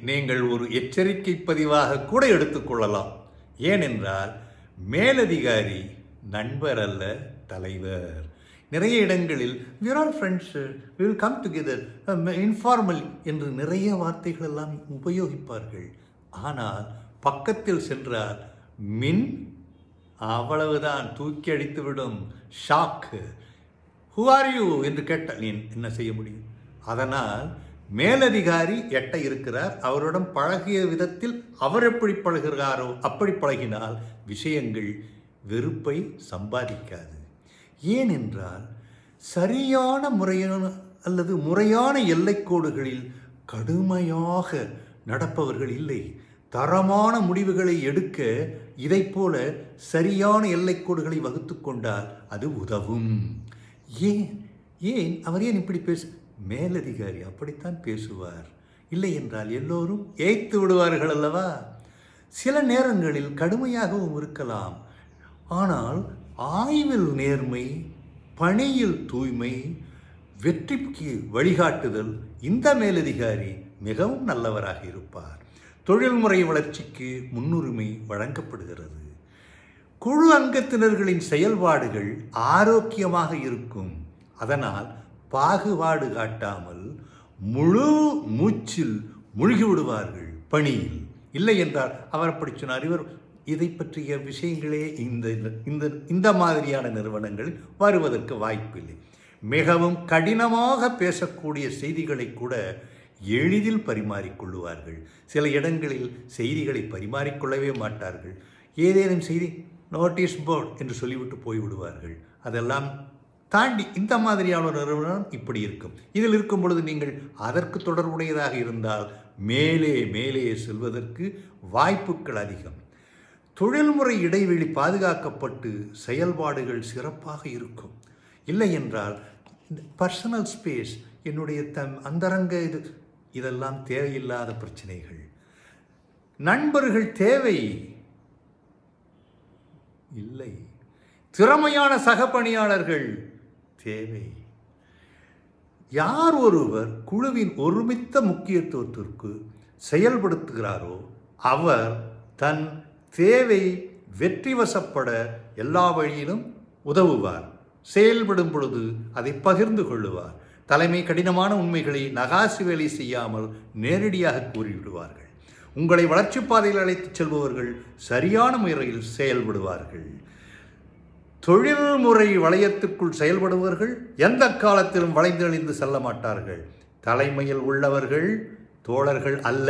நீங்கள் ஒரு எச்சரிக்கை பதிவாக கூட எடுத்துக்கொள்ளலாம். ஏனென்றால் மேலதிகாரி நண்பர் அல்ல, தலைவர். நிறைய இடங்களில் we are all friends, we will come together, informal என்று நிறைய வார்த்தைகள் எல்லாம் உபயோகிப்பார்கள். ஆனால் பக்கத்தில் சென்றால் மின் அவ்வளவுதான், தூக்கி அடித்துவிடும். ஷாக்கு. ஹூ ஆர் யூ என்று கேட்டால் நீ என்ன செய்ய முடியும்? அதனால் மேலதிகாரி எட்ட இருக்கிறார், அவரிடம் பழகிய விதத்தில் அவர் எப்படி பழகிறாரோ அப்படி பழகினால் விஷயங்கள் வெறுப்பை சம்பாதிக்காது. ஏனென்றால் சரியான முறையான எல்லைக்கோடுகளில் கடுமையாக நடப்பவர்கள் இல்லை. தரமான முடிவுகளை எடுக்க இதைப்போல சரியான எல்லைக்கோடுகளை வகுத்து கொண்டால் அது உதவும். அவர் ஏன் இப்படி மேலதிகாரி அப்படித்தான் பேசுவார். இல்லை என்றால் எல்லோரும் ஏய்த்து விடுவார்கள் அல்லவா? சில நேரங்களில் கடுமையாகவும் இருக்கலாம். ஆனால் ஆய்வில் நேர்மை, பணியில் தூய்மை, வெற்றிக்கு வழிகாட்டுதல், இந்த மேலதிகாரி மிகவும் நல்லவராக இருப்பார். தொழில்முறை வளர்ச்சிக்கு முன்னுரிமை வழங்கப்படுகிறது. குழு அங்கத்தினர்களின் செயல்பாடுகள் ஆரோக்கியமாக இருக்கும். அதனால் பாகுபாடு காட்டாமல் முழு மூச்சில் மூழ்கிவிடுவார்கள் பணியில். இல்லை என்றால் அவர் அப்படி சொன்னார், இவர் இதை பற்றிய விஷயங்களே இந்த மாதிரியான நிறுவனங்கள் வருவதற்கு வாய்ப்பில்லை. மிகவும் கடினமாக பேசக்கூடிய செய்திகளை கூட எளிதில் பரிமாறிக்கொள்ளுவார்கள். சில இடங்களில் செய்திகளை பரிமாறிக்கொள்ளவே மாட்டார்கள். ஏதேனும் செய்தி நோட்டீஸ் போர்டு என்று சொல்லிவிட்டு போய்விடுவார்கள். அதெல்லாம் தாண்டி இந்த மாதிரியான ஒரு நிறுவனம் இப்படி இருக்கும். இதில் இருக்கும் பொழுது நீங்கள் அதற்கு தொடர்புடையதாக இருந்தால் மேலே மேலே செல்வதற்கு வாய்ப்புகள் அதிகம். தொழில்முறை இடைவெளி பாதுகாக்கப்பட்டு செயல்பாடுகள் சிறப்பாக இருக்கும். இல்லை என்றால் பர்சனல் ஸ்பேஸ், என்னுடைய அந்தரங்க இதெல்லாம் தேவையில்லாத பிரச்சனைகள். நண்பர்கள் தேவை இல்லை, திறமையான சக பணியாளர்கள் தேவை. யார் ஒருவர் குழுவின் ஒருமித்த முக்கியத்துவத்திற்கு செயல்படுத்துகிறாரோ அவர் தன் தேவை வெற்றி வசப்பட எல்லா வழியிலும் உதவுவார். செயல்படும் பொழுது அதை பகிர்ந்து கொள்ளுவார். தலைமை கடினமான உண்மைகளை நகாசி வேலை செய்யாமல் நேரடியாக கூறிவிடுவார்கள். உங்களை வளர்ச்சி பாதையில் அழைத்துச் செல்பவர்கள் சரியான முறையில் செயல்படுவார்கள். தொழில்முறை வளையத்துக்குள் செயல்படுபவர்கள் எந்த காலத்திலும் வளைந்தெழிந்து செல்ல மாட்டார்கள். தலைமையில் உள்ளவர்கள் தோழர்கள் அல்ல.